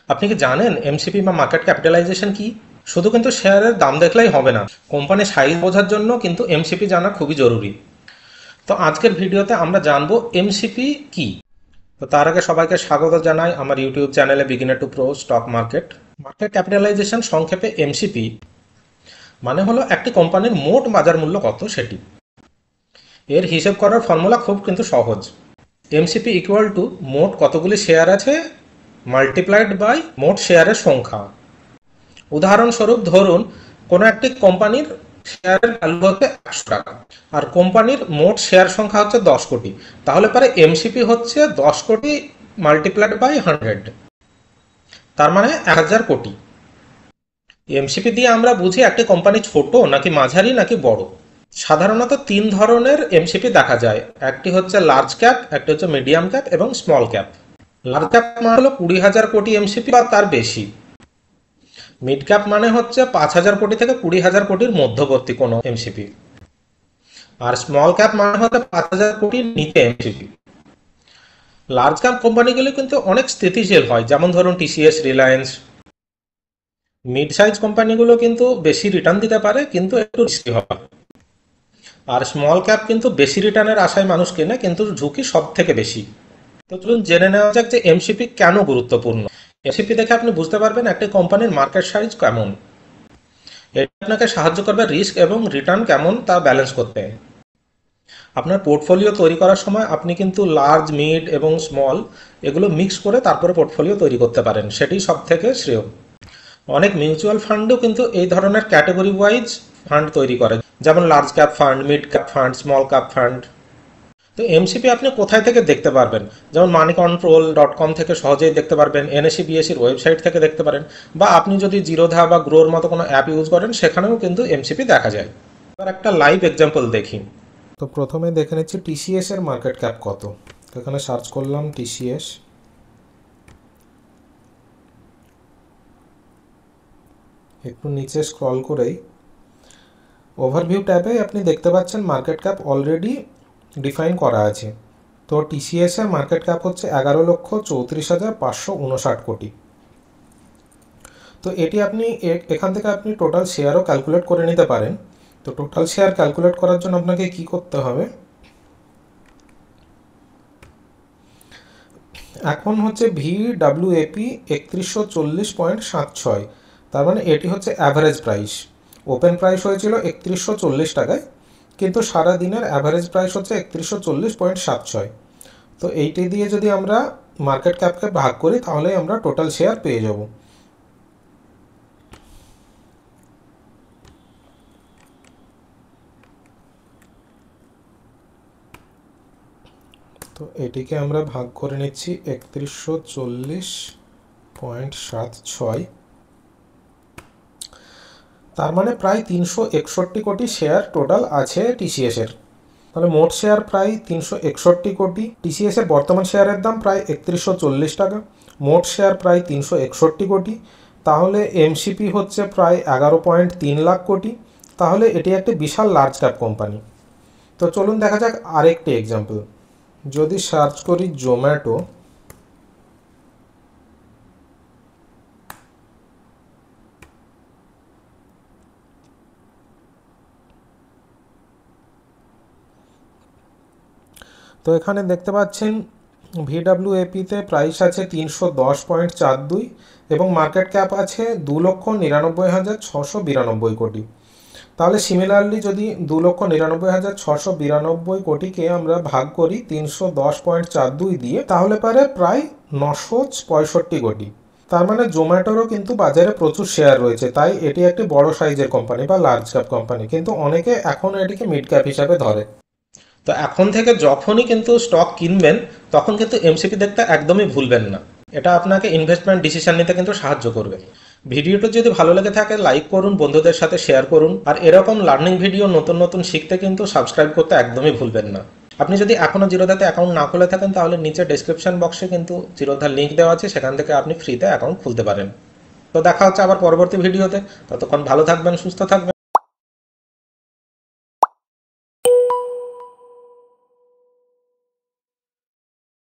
আপনি কি জানেন এমসিপি বা মার্কেট ক্যাপিটালাইজেশন কি? শুধু কিন্তু শেয়ারের দাম দেখলেই হবে না, কোম্পানির সাইজ বোঝার জন্য কিন্তু এমসিপি জানা খুবই জরুরি। তো আজকের ভিডিওতে আমরা জানবো এমসিপি কি। তো তার আগে সবাইকে স্বাগত জানাই আমার ইউটিউব চ্যানেলে beginner to pro stock market. Market capitalisation সংক্ষেপে এমসিপি মানে হলো একটি কোম্পানির মোট বাজার মূল্য কত সেটি। এর হিসেব করার ফর্মুলা খুব কিন্তু সহজ। এমসিপি ইকুয়াল টু মোট কতগুলি শেয়ার আছে মাল্টিপ্লাইড বাই মোট শেয়ারের সংখ্যা। উদাহরণস্বরূপ ধরুন কোনো একটি কোম্পানির শেয়ারের ভ্যালু হচ্ছে 100 টাকা আর কোম্পানির মোট শেয়ার সংখ্যা হচ্ছে 10 কোটি, তাহলে পরে এমসিপি হচ্ছে 10 কোটি মাল্টিপ্লাইড বাই 100, তার মানে 1000 কোটি। এমসিপি দিয়ে আমরা বুঝি একটি কোম্পানি ছোট নাকি মাঝারি নাকি বড়। সাধারণত তিন ধরনের এমসিপি দেখা যায়, একটি হচ্ছে লার্জ ক্যাপ, একটি হচ্ছে মিডিয়াম ক্যাপ এবং স্মল ক্যাপ। লার্জ ক্যাপ মানে হলো 20,000 কোটি এমসিপি বা তার বেশি। মিড ক্যাপ মানে হচ্ছে 5,000 কোটি থেকে 20,000 কোটির মধ্যবর্তী কোনো এমসিপি। আর স্মল ক্যাপ মানে হচ্ছে 5,000 কোটির নিচে এমসিপি। লার্জ ক্যাপ কোম্পানিগুলো কিন্তু অনেক স্থিতিশীল হয়, যেমন ধরুন টিসিএস, রিলায়েন্স। মিড সাইজ কোম্পানিগুলো কিন্তু বেশি রিটার্ন দিতে পারে কিন্তু একটু রিস্কি হবে। আর স্মল ক্যাপ কিন্তু বেশি রিটার্নের আশায় মানুষ কেনে কিন্তু ঝুঁকি সব থেকে বেশি। তো চলুন জেনে নেওয়া যাক যে এমসিপি কেন গুরুত্বপূর্ণ। এমসিপি দেখে আপনি বুঝতে পারবেন একটি কোম্পানির মার্কেট সাইজ কেমন। এটা আপনাকে সাহায্য করবে রিস্ক এবং রিটার্ন কেমন তা ব্যালেন্স করতে। আপনার পোর্টফোলিও তৈরি করার সময় আপনি কিন্তু লার্জ, মিড এবং স্মল এগুলো মিক্স করে তারপরে পোর্টফোলিও তৈরি করতে পারেন, সেটি সব থেকে শ্রেয়। অনেক মিউচুয়াল ফান্ডও কিন্তু এই ধরনের ক্যাটাগরি ওয়াইজ ফান্ড তৈরি করে, যেমন large cap fund, mid cap fund, small cap fund. তো এমসিপি আপনি কোথায় থেকে দেখতে পারবেন? যেমন মানিকন্ট্রোল.com থেকে সহজেই দেখতে পারবেন, এনএসি বিএসির ওয়েবসাইট থেকে দেখতে পারেন, বা আপনি যদি জিরোধা বা গ্রোর মতো কোনো অ্যাপ ইউজ করেন সেখানেও কিন্তু এমসিপি দেখা যায়। এবার একটা লাইভ এক্সাম্পল দেখি। তো প্রথমে দেখে নিচ্ছি টিসিএস এর মার্কেট ক্যাপ কত। তো এখানে সার্চ করলাম টিসিএস। একটু নিচে স্ক্রল করেই ওভারভিউ ট্যাবে আপনি দেখতে পাচ্ছেন মার্কেট ক্যাপ অলরেডি ডিফাইন করা আছে। তো টিসিএস এর মার্কেট ক্যাপ হচ্ছে 11,34,559 কোটি। তো এটি আপনি এখান থেকে আপনি টোটাল শেয়ারও ক্যালকুলেট করে নিতে পারেন। তো টোটাল শেয়ার ক্যালকুলেট করার জন্য আপনাকে কি করতে হবে, এখন হচ্ছে VWAP 3140.76, তার মানে এটি হচ্ছে অ্যাভারেজ প্রাইস। ওপেন প্রাইস হয়েছিল 3140 টাকায়, কিন্তু সারা দিনের অ্যাভারেজ প্রাইস হচ্ছে 3140.76। তো এইটি দিয়ে যদি আমরা মার্কেট ক্যাপকে ভাগ করি তাহলে আমরা টোটাল শেয়ার পেয়ে যাব। তো এটিকে আমরা ভাগ করে নিচ্ছি 3140.76, তার মানে প্রায় 361 কোটি শেয়ার টোটাল আছে টিসিএস এর। তাহলে মোট শেয়ার প্রায় 361 কোটি। টিসিএস এর বর্তমান শেয়ারের দাম প্রায় 3140 টাকা, মোট শেয়ার প্রায় 361 কোটি। তাহলে এমসিপি হচ্ছে প্রায় 11.3 লাখ কোটি। তাহলে এটি একটি বিশাল লার্জ ক্যাপ কোম্পানি। তো চলুন দেখা যাক আরেকটি এক্সাম্পল। যদি সার্চ করি জোম্যাটো, তো এখানে দেখতে পাচ্ছেন ভিডাব্লিউএপিতে প্রাইস আছে 310.42 এবং মার্কেট ক্যাপ আছে 2,99,692 কোটি। তাহলে সিমিলারলি যদি 2,99,692 কোটিকে আমরা ভাগ করি 310.42 দিয়ে, তাহলে পারে প্রায় 965 কোটি। তার মানে জোম্যাটোরও কিন্তু বাজারে প্রচুর শেয়ার রয়েছে, তাই এটি একটি বড় সাইজের কোম্পানি বা লার্জ ক্যাপ কোম্পানি, কিন্তু অনেকে এখন এটিকে মিড ক্যাপ হিসাবে ধরে। তো এখন থেকে যখনই কিন্তু স্টক কিনবেন তখন কিন্তু এমসিপি দেখতে একদমই ভুলবেন না, এটা আপনাকে ইনভেস্টমেন্ট ডিসিশন নিতে কিন্তু সাহায্য করবে। ভিডিওটা যদি ভালো লেগে থাকে লাইক করুন, বন্ধুদের সাথে শেয়ার করুন, আর এরকম লার্নিং ভিডিও নতুন নতুন শিখতে কিন্তু সাবস্ক্রাইব করতে একদমই ভুলবেন না। আপনি যদি এখনও জিরোধাতে অ্যাকাউন্ট না খুলে থাকেন তাহলে নিচে ডেসক্রিপশন বক্সে কিন্তু জিরোধার লিঙ্ক দেওয়া আছে, সেখান থেকে আপনি ফ্রিতে অ্যাকাউন্ট খুলতে পারেন। তো দেখা হচ্ছে আবার পরবর্তী ভিডিওতে, ততক্ষণ ভালো থাকবেন, সুস্থ থাকবেন।